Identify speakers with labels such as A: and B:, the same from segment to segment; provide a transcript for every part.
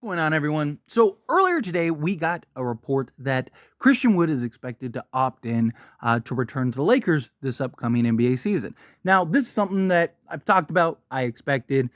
A: What's going on, everyone? So earlier today, we got a report that Christian Wood is expected to opt in to return to the Lakers this upcoming NBA season. Now, this is something that I've talked about. I expected,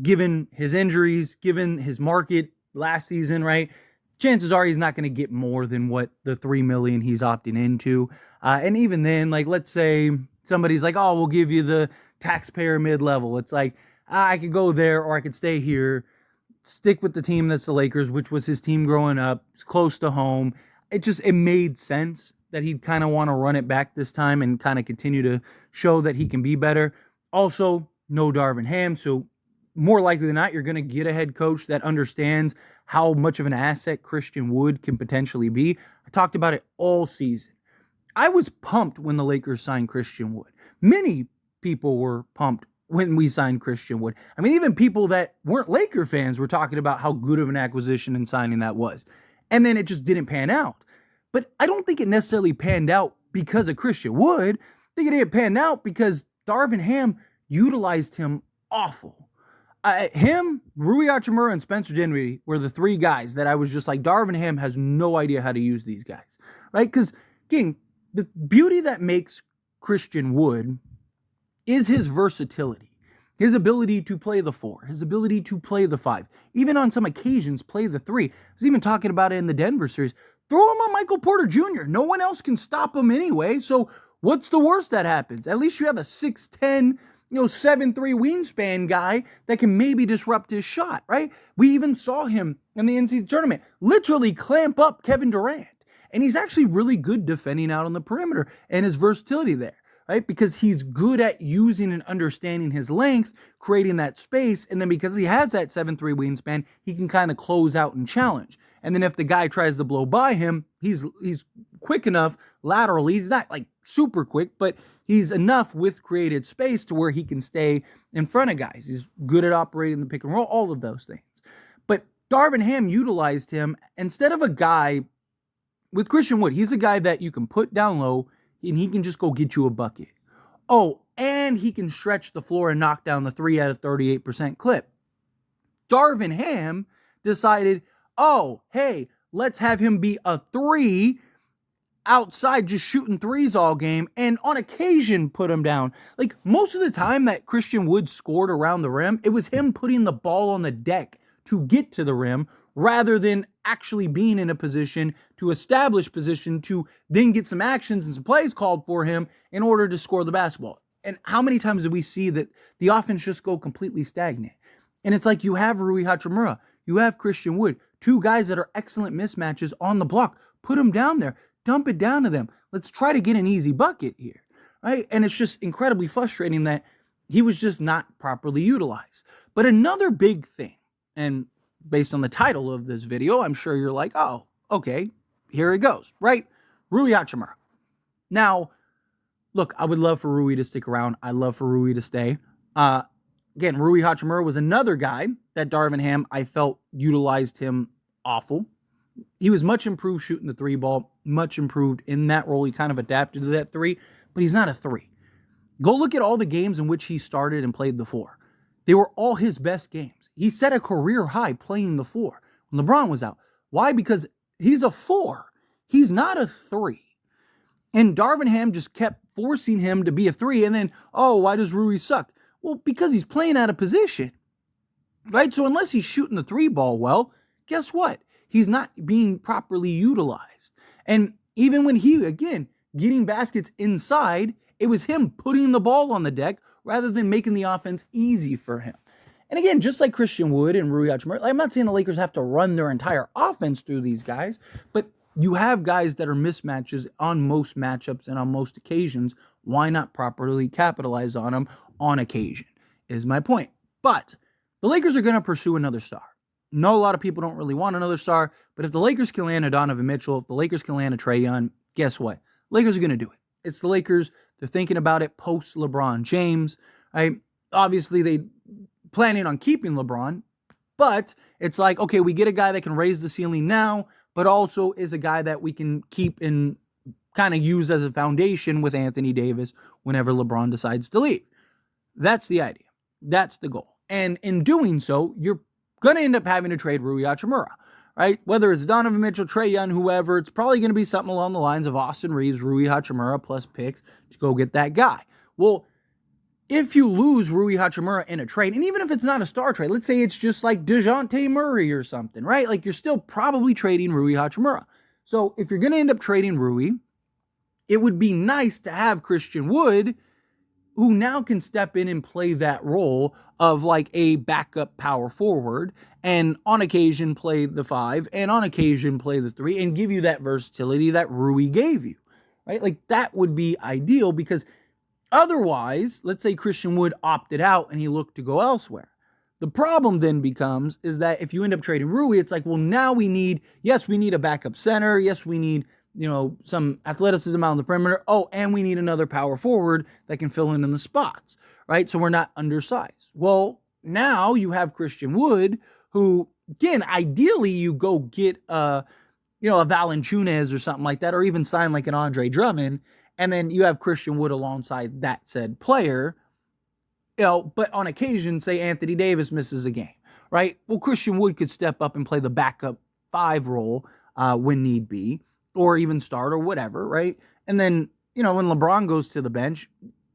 A: given his injuries, given his market last season, right? Chances are he's not going to get more than what the $3 million he's opting into. And even then, like, let's say somebody's like, "Oh, we'll give you the taxpayer mid-level." It's like, I could go there or I could stay here, stick with the team that's the Lakers, which was his team growing up. It's close to home. It made sense that he'd kind of want to run it back this time and kind of continue to show that he can be better. Also, no Darvin Ham, so more likely than not, you're going to get a head coach that understands how much of an asset Christian Wood can potentially be. I talked about it all season. I was pumped when the Lakers signed Christian Wood. Many people were pumped when we signed Christian Wood. I mean, even people that weren't Laker fans were talking about how good of an acquisition and signing that was. And then it just didn't pan out. But I don't think it necessarily panned out because of Christian Wood. I think it didn't pan out because Darvin Ham utilized him awful. Him, Rui Hachimura, and Spencer Dinwiddie were the three guys that I was just like, Darvin Ham has no idea how to use these guys, right? Because, again, the beauty that makes Christian Wood is his versatility, his ability to play the 4, his ability to play the 5, even on some occasions play the 3. I was even talking about it in the Denver series. Throw him on Michael Porter Jr. No one else can stop him anyway, so what's the worst that happens? At least you have a 6'10", 7'3" wingspan guy that can maybe disrupt his shot, right? We even saw him in the NCAA tournament literally clamp up Kevin Durant, and he's actually really good defending out on the perimeter and his versatility there. Right? Because he's good at using and understanding his length, creating that space, and then because he has that 7'3" wingspan, he can kind of close out and challenge. And then if the guy tries to blow by him, he's quick enough laterally. He's not like super quick, but he's enough with created space to where he can stay in front of guys. He's good at operating the pick and roll, all of those things. But Darvin Ham utilized him instead of a guy with Christian Wood. He's a guy that you can put down low, and he can just go get you a bucket. Oh, and he can stretch the floor and knock down the 3 out of 38% clip. Darvin Ham decided, oh, hey, let's have him be a 3 outside just shooting threes all game and on occasion put him down. Like most of the time that Christian Wood scored around the rim, it was him putting the ball on the deck to get to the rim rather than actually being in a position to establish position to then get some actions and some plays called for him in order to score the basketball. And how many times do we see that the offense just go completely stagnant? And it's like you have Rui Hachimura, you have Christian Wood, two guys that are excellent mismatches on the block. Put them down there, dump it down to them. Let's try to get an easy bucket here, right? And it's just incredibly frustrating that he was just not properly utilized. But another big thing, and based on the title of this video, I'm sure you're like, oh, okay, here it goes, right? Rui Hachimura. Now, look, I would love for Rui to stick around. I'd love for Rui to stay. Again, Rui Hachimura was another guy that Darvin Ham, I felt, utilized him awful. He was much improved shooting the 3 ball, much improved in that role. He kind of adapted to that 3, but he's not a 3. Go look at all the games in which he started and played the 4. They were all his best games. He set a career high playing the 4 when LeBron was out. Why? Because he's a 4. He's not a 3. And Darvin Ham just kept forcing him to be a 3. And then, oh, why does Rui suck? Well, because he's playing out of position. Right? So unless he's shooting the 3 ball well, guess what? He's not being properly utilized. And even when he, again, getting baskets inside, it was him putting the ball on the deck rather than making the offense easy for him. And again, just like Christian Wood and Rui Hachimura, I'm not saying the Lakers have to run their entire offense through these guys, but you have guys that are mismatches on most matchups and on most occasions. Why not properly capitalize on them on occasion, is my point. But the Lakers are going to pursue another star. No, a lot of people don't really want another star, but if the Lakers can land a Donovan Mitchell, if the Lakers can land a Trae Young, guess what? Lakers are going to do it. It's the Lakers. They're thinking about it post LeBron James, right? Obviously, they planning on keeping LeBron, but it's like, okay, we get a guy that can raise the ceiling now, but also is a guy that we can keep and kind of use as a foundation with Anthony Davis whenever LeBron decides to leave. That's the idea. That's the goal. And in doing so, you're going to end up having to trade Rui Hachimura, right? Whether it's Donovan Mitchell, Trae Young, whoever, it's probably going to be something along the lines of Austin Reeves, Rui Hachimura plus picks to go get that guy. Well, if you lose Rui Hachimura in a trade, and even if it's not a star trade, let's say it's just like DeJounte Murray or something, right? Like you're still probably trading Rui Hachimura. So if you're going to end up trading Rui, it would be nice to have Christian Wood, who now can step in and play that role of like a backup power forward and on occasion play the 5 and on occasion play the 3 and give you that versatility that Rui gave you, right? Like that would be ideal because otherwise, let's say Christian Wood opted out and he looked to go elsewhere. The problem then becomes is that if you end up trading Rui, it's like, well, now we need a backup center. Yes, we need some athleticism out on the perimeter. Oh, and we need another power forward that can fill in the spots, right? So we're not undersized. Well, now you have Christian Wood, who, again, ideally you go get a Valanciunas or something like that, or even sign like an Andre Drummond, and then you have Christian Wood alongside that said player, but on occasion, say Anthony Davis misses a game, right? Well, Christian Wood could step up and play the backup 5 role when need be, or even start or whatever, right? And then, when LeBron goes to the bench,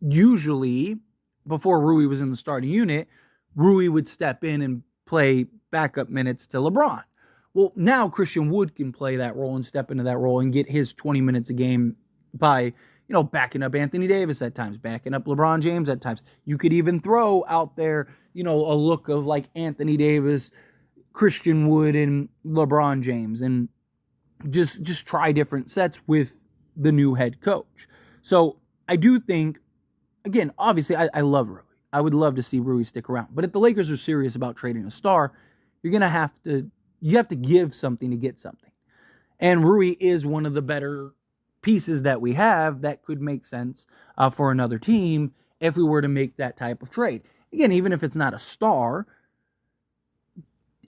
A: usually before Rui was in the starting unit, Rui would step in and play backup minutes to LeBron. Well, now Christian Wood can play that role and step into that role and get his 20 minutes a game by, backing up Anthony Davis at times, backing up LeBron James at times. You could even throw out there, a look of like Anthony Davis, Christian Wood, and LeBron James, and just try different sets with the new head coach. So I do think, again, obviously I love Rui. I would love to see Rui stick around. But if the Lakers are serious about trading a star, you have to give something to get something. And Rui is one of the better pieces that we have that could make sense for another team if we were to make that type of trade. Again, even if it's not a star,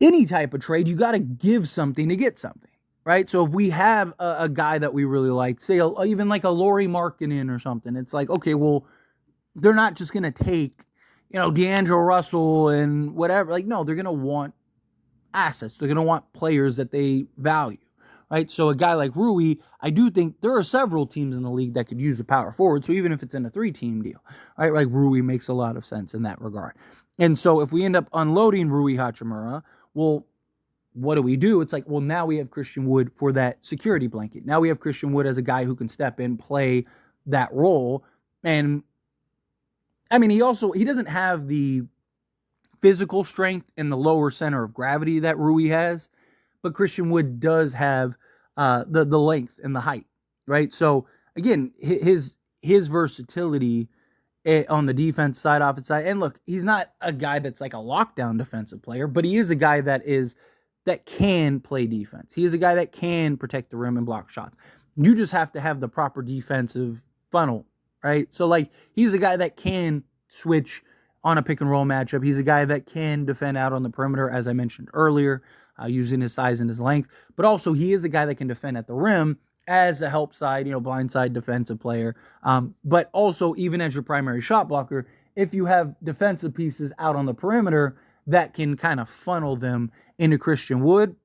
A: any type of trade, you got to give something to get something. Right? So if we have a guy that we really like, say even like a Lauri Markkanen or something, it's like, okay, well, they're not just going to take, D'Angelo Russell and whatever. Like, no, they're going to want assets. They're going to want players that they value, right? So a guy like Rui, I do think there are several teams in the league that could use a power forward. So even if it's in a 3-team deal, right? Like Rui makes a lot of sense in that regard. And so if we end up unloading Rui Hachimura, well, what do? It's like, well, now we have Christian Wood for that security blanket. Now we have Christian Wood as a guy who can step in, play that role. And I mean, he doesn't have the physical strength and the lower center of gravity that Rui has, but Christian Wood does have the length and the height, right? So again, his versatility on the defense side, offense side, and look, he's not a guy that's like a lockdown defensive player, but he is a guy that can play defense. He is a guy that can protect the rim and block shots. You just have to have the proper defensive funnel, right? So, like, he's a guy that can switch on a pick and roll matchup. He's a guy that can defend out on the perimeter, as I mentioned earlier, using his size and his length. But also, he is a guy that can defend at the rim as a help side, blind side defensive player. But also, even as your primary shot blocker, if you have defensive pieces out on the perimeter that can kind of funnel them into Christian Wood,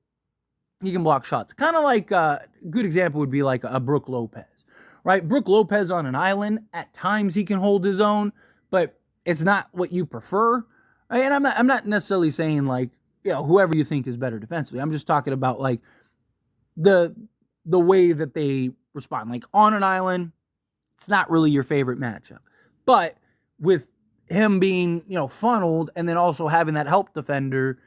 A: he can block shots. Kind of like a good example would be like a Brook Lopez, right? Brook Lopez on an island, at times he can hold his own, but it's not what you prefer. And I'm not necessarily saying like, whoever you think is better defensively. I'm just talking about like the way that they respond. Like on an island, it's not really your favorite matchup. But with him being, funneled and then also having that help defender,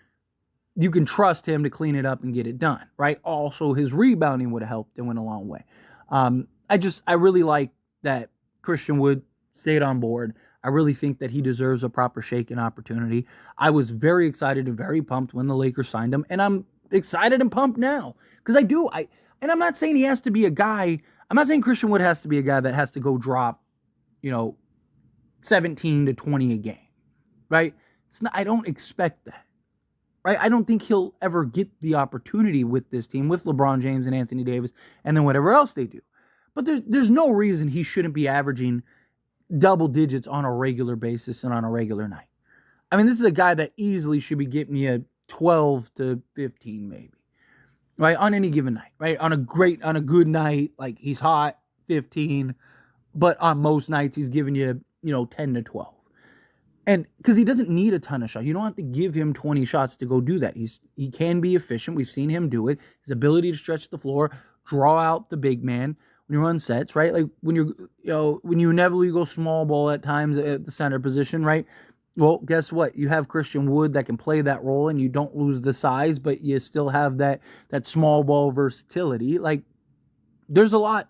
A: you can trust him to clean it up and get it done, right? Also, his rebounding would have helped and went a long way. I really like that Christian Wood stayed on board. I really think that he deserves a proper shake and opportunity. I was very excited and very pumped when the Lakers signed him, and I'm excited and pumped now because and I'm not saying he has to be a guy. I'm not saying Christian Wood has to be a guy that has to go drop, 17 to 20 a game, right? I don't expect that, right? I don't think he'll ever get the opportunity with this team, with LeBron James and Anthony Davis, and then whatever else they do. But there's no reason he shouldn't be averaging double digits on a regular basis and on a regular night. I mean, this is a guy that easily should be getting you 12 to 15 maybe, right? On any given night, right? On a good night, like he's hot, 15, but on most nights he's giving you, 10 to 12. And because he doesn't need a ton of shots. You don't have to give him 20 shots to go do that. He can be efficient. We've seen him do it. His ability to stretch the floor, draw out the big man when you run sets, right? Like when when you inevitably go small ball at times at the center position, right? Well, guess what? You have Christian Wood that can play that role, and you don't lose the size, but you still have that small ball versatility. Like there's a lot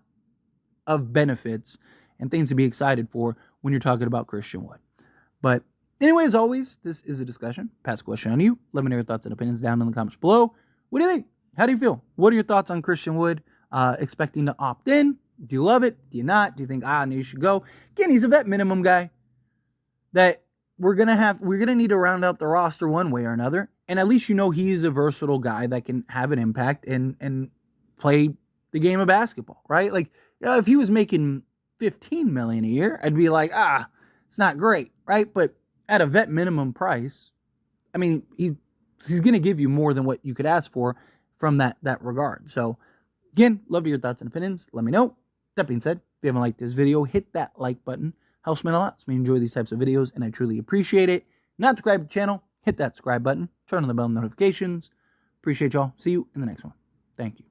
A: of benefits and things to be excited for when you're talking about Christian Wood. But anyway, as always, this is a discussion. Pass a question on you. Let me know your thoughts and opinions down in the comments below. What do you think? How do you feel? What are your thoughts on Christian Wood expecting to opt in? Do you love it? Do you not? Do you think, no, you should go? Again, he's a vet minimum guy that we're gonna need to round out the roster one way or another. And at least he's a versatile guy that can have an impact and play the game of basketball, right? Like, if he was making $15 million a year, I'd be like, it's not great, right? But at a vet minimum price, I mean, he's going to give you more than what you could ask for from that regard. So, again, love your thoughts and opinions. Let me know. That being said, if you haven't liked this video, hit that like button. Helps me a lot. It's me enjoy these types of videos, and I truly appreciate it. Not subscribe to the channel, hit that subscribe button. Turn on the bell notifications. Appreciate y'all. See you in the next one. Thank you.